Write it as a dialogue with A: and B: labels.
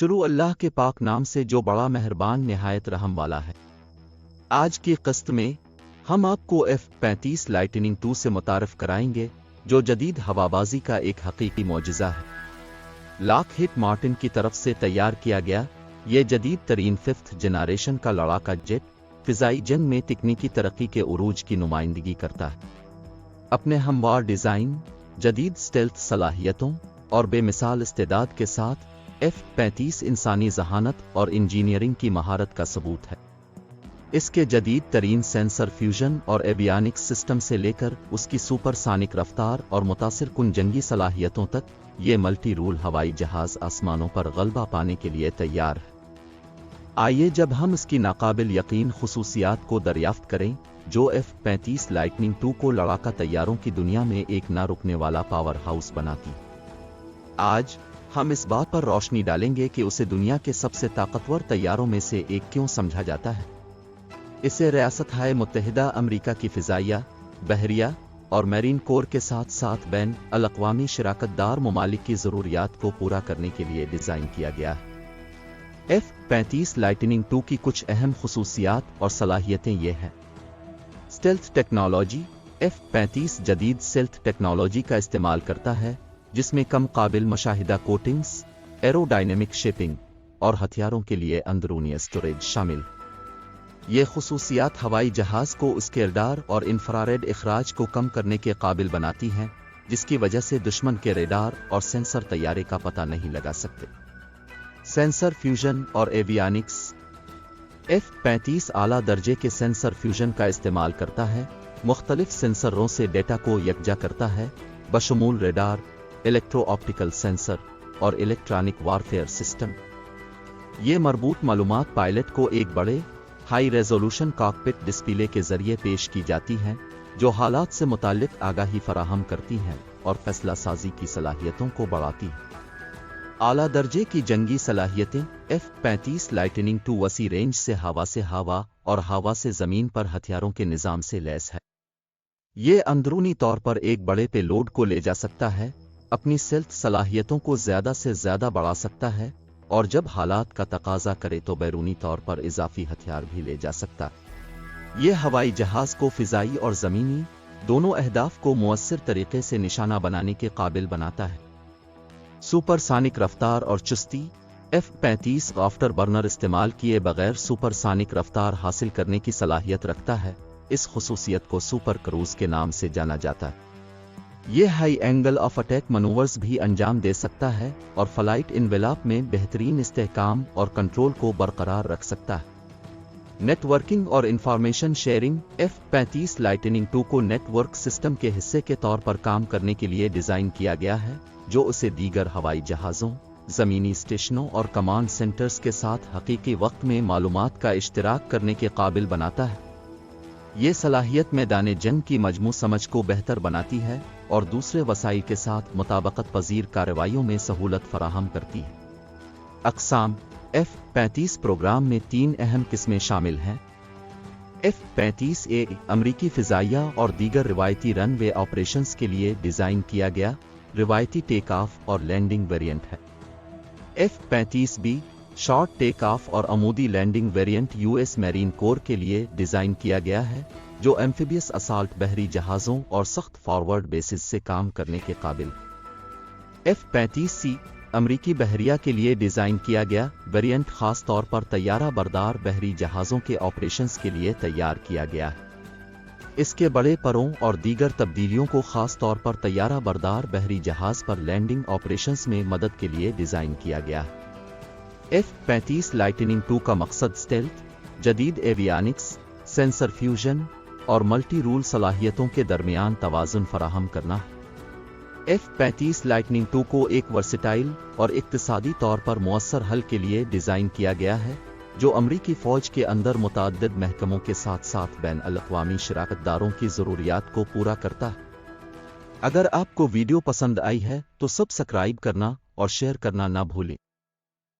A: شروع اللہ کے پاک نام سے جو بڑا مہربان نہایت رحم والا ہے۔ آج کی قسط میں ہم آپ کو F-35 لائٹننگ 2 سے متعارف کرائیں گے، جو جدید ہوابازی کا ایک حقیقی معجزہ ہے۔ لاک ہٹ مارٹن کی طرف سے تیار کیا گیا یہ جدید ترین 5th جنریشن کا لڑاکا جیٹ فضائی جنگ میں تکنیکی ترقی کے عروج کی نمائندگی کرتا ہے۔ اپنے ہموار ڈیزائن، جدید سٹیلتھ صلاحیتوں اور بے مثال استعداد کے ساتھ F-35 انسانی ذہانت اور انجینئرنگ کی مہارت کا ثبوت ہے۔ اس کے جدید ترین سینسر فیوژن اور ایویانکس سسٹم سے لے کر اس کی سپر سانک رفتار اور متاثر کن جنگی صلاحیتوں تک، یہ ملٹی رول ہوائی جہاز آسمانوں پر غلبہ پانے کے لیے تیار ہے۔ آئیے جب ہم اس کی ناقابل یقین خصوصیات کو دریافت کریں جو F-35 لائٹننگ 2 کو لڑاکا طیاروں کی دنیا میں ایک نہ رکنے والا پاور ہاؤس بناتی۔ آج ہم اس بات پر روشنی ڈالیں گے کہ اسے دنیا کے سب سے طاقتور طیاروں میں سے ایک کیوں سمجھا جاتا ہے۔ اسے ریاستہائے متحدہ امریکہ کی فضائیہ، بحریہ اور میرین کور کے ساتھ ساتھ بین الاقوامی شراکت دار ممالک کی ضروریات کو پورا کرنے کے لیے ڈیزائن کیا گیا ہے۔ F-35 لائٹننگ 2 کی کچھ اہم خصوصیات اور صلاحیتیں یہ ہیں۔ سٹیلتھ ٹیکنالوجی: F-35 جدید سٹیلتھ ٹیکنالوجی کا استعمال کرتا ہے جس میں کم قابل مشاہدہ کوٹنگز، ایرو ڈائنامک شیپنگ اور ہتھیاروں کے لیے اندرونی اسٹوریج شامل۔ یہ خصوصیات ہوائی جہاز کو اس کے ریڈار اور انفراریڈ اخراج کو کم کرنے کے قابل بناتی ہیں، جس کی وجہ سے دشمن کے ریڈار اور سینسر طیارے کا پتہ نہیں لگا سکتے۔ سینسر فیوژن اور ایویانکس: F-35 اعلیٰ درجے کے سینسر فیوژن کا استعمال کرتا ہے، مختلف سینسروں سے ڈیٹا کو یکجا کرتا ہے، بشمول ریڈار، الیکٹرو آپٹیکل سینسر اور الیکٹرانک وارفیئر سسٹم۔ یہ مربوط معلومات پائلٹ کو ایک بڑے، ہائی ریزولوشن کاکپٹ ڈسپلے کے ذریعے پیش کی جاتی ہیں، جو حالات سے متعلق آگاہی فراہم کرتی ہیں اور فیصلہ سازی کی صلاحیتوں کو بڑھاتی ہیں۔ اعلیٰ درجے کی جنگی صلاحیتیں: F-35 لائٹننگ 2 وسیع رینج سے ہوا اور ہوا سے زمین پر ہتھیاروں کے نظام سے لیس ہے۔ یہ اندرونی طور پر ایک بڑے پے لوڈ کو لے جا سکتا ہے، اپنی سیلتھ صلاحیتوں کو زیادہ سے زیادہ بڑھا سکتا ہے، اور جب حالات کا تقاضا کرے تو بیرونی طور پر اضافی ہتھیار بھی لے جا سکتا ہے۔ یہ ہوائی جہاز کو فضائی اور زمینی دونوں اہداف کو مؤثر طریقے سے نشانہ بنانے کے قابل بناتا ہے۔ سپر سانک رفتار اور چستی: F-35 آفٹر برنر استعمال کیے بغیر سپر سانک رفتار حاصل کرنے کی صلاحیت رکھتا ہے۔ اس خصوصیت کو سپر کروز کے نام سے جانا جاتا ہے۔ یہ ہائی اینگل آف اٹیک منورز بھی انجام دے سکتا ہے اور فلائٹ انویلاپ میں بہترین استحکام اور کنٹرول کو برقرار رکھ سکتا ہے۔ نیٹ ورکنگ اور انفارمیشن شیئرنگ: F-35 لائٹننگ 2 کو نیٹ ورک سسٹم کے حصے کے طور پر کام کرنے کے لیے ڈیزائن کیا گیا ہے، جو اسے دیگر ہوائی جہازوں، زمینی اسٹیشنوں اور کمانڈ سینٹرز کے ساتھ حقیقی وقت میں معلومات کا اشتراک کرنے کے قابل بناتا ہے۔ یہ صلاحیت میدان جنگ کی مجموع سمجھ کو بہتر بناتی ہے اور دوسرے وسائل کے ساتھ مطابقت پذیر کارروائیوں میں سہولت فراہم کرتی ہے۔ اقسام: F-35 پروگرام میں 3 اہم قسمیں شامل ہیں۔ F-35A امریکی فضائیہ اور دیگر روایتی رن وے آپریشنز کے لیے ڈیزائن کیا گیا روایتی ٹیک آف اور لینڈنگ ویریئنٹ ہے۔ F-35B شارٹ ٹیک آف اور عمودی لینڈنگ ویریئنٹ US میرین کور کے لیے ڈیزائن کیا گیا ہے، جو ایمفیبیس اسالٹ بحری جہازوں اور سخت فارورڈ بیسز سے کام کرنے کے قابل۔ F-35C امریکی بحریہ کے لیے ڈیزائن کیا گیا ویریئنٹ خاص طور پر طیارہ بردار بحری جہازوں کے آپریشنز کے لیے تیار کیا گیا ہے۔ اس کے بڑے پروں اور دیگر تبدیلیوں کو خاص طور پر طیارہ بردار بحری جہاز پر لینڈنگ آپریشنز میں مدد کے لیے ڈیزائن کیا گیا ہے۔ F-35 لائٹننگ 2 کا مقصد سٹیلتھ، جدید ایویانکس، سینسر فیوژن اور ملٹی رول صلاحیتوں کے درمیان توازن فراہم کرنا ہے۔ F-35 لائٹننگ 2 کو ایک ورسٹائل اور اقتصادی طور پر مؤثر حل کے لیے ڈیزائن کیا گیا ہے، جو امریکی فوج کے اندر متعدد محکموں کے ساتھ ساتھ بین الاقوامی شراکت داروں کی ضروریات کو پورا کرتا ہے۔ اگر آپ کو ویڈیو پسند آئی ہے تو سبسکرائب کرنا اور شیئر کرنا نہ بھولیں۔